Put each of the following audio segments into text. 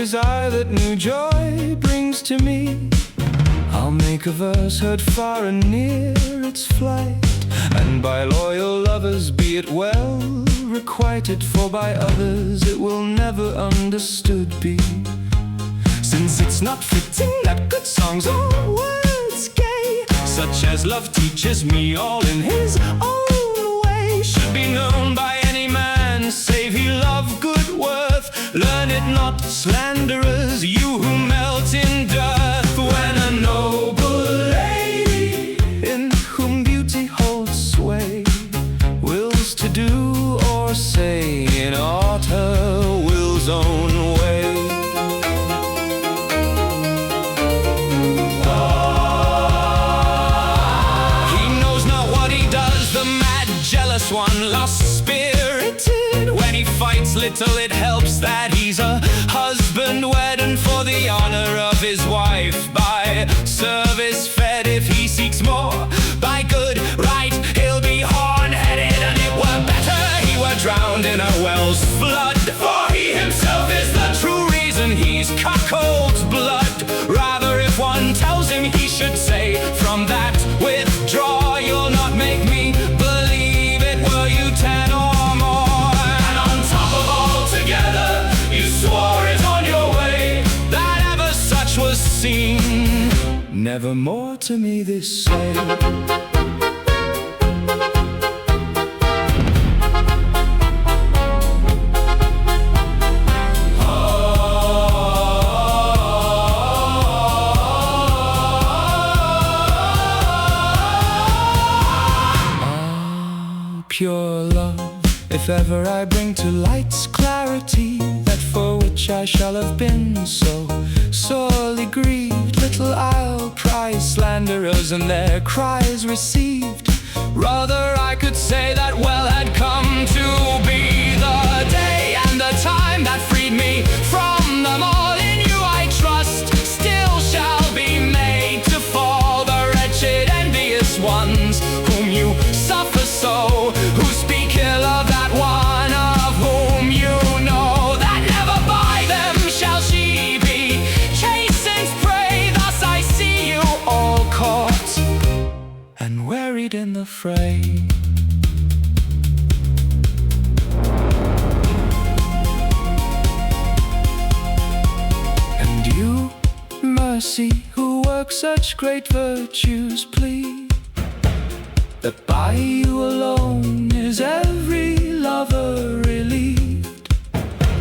desire that new joy brings to me. I'll make a verse heard far and near its flight, and by loyal lovers be it well requited, for by others it will never understood be. Since it's not fitting that good songs or words gay, such as love teaches me all in his own way, should be known by any man, save he love good worth. Learn it not, slanderers, you who melt in dearth, when a noble lady, in whom beauty holds sway, wills to do or say in aught her will's own way. Jealous one, lost-spirited, when he fights little it helps that he's a husband wed, and for the honor of his wife by service fed. If he seeks more by good right, he'll be horn-headed, and it were better he were drowned in a well's flood, for he himself is the true reason he's cuckold's blood. Rather, if one tells him, he should say, from that withdraw, you'll not make me believe it, were you 10 or more. And on top of all together, you swore it on your way, that ever such was seen, never more to me this say. Pure love, if ever I bring to light's clarity that for which I shall have been so sorely grieved, little I'll prize slanderers and their cries received. Rather I could say that well had come to be the day and the time that freed me from them all. In you I trust, still shall be made to fall the wretched envious ones whom you suffer so, who speak ill of that one of whom you know that never by them shall she be chastened prey. Thus I see you all caught and wearied in the fray. And you, mercy, who work such great virtues, please that by you alone is every lover relieved.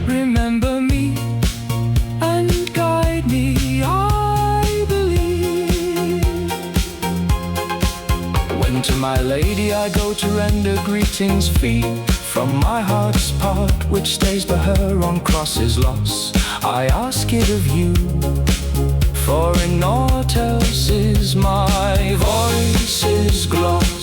Remember me and guide me, I believe. When to my lady I go to render greetings free from my heart's part, which stays by her on crosses loss, I ask it of you, for in naught else is my voice's gloss.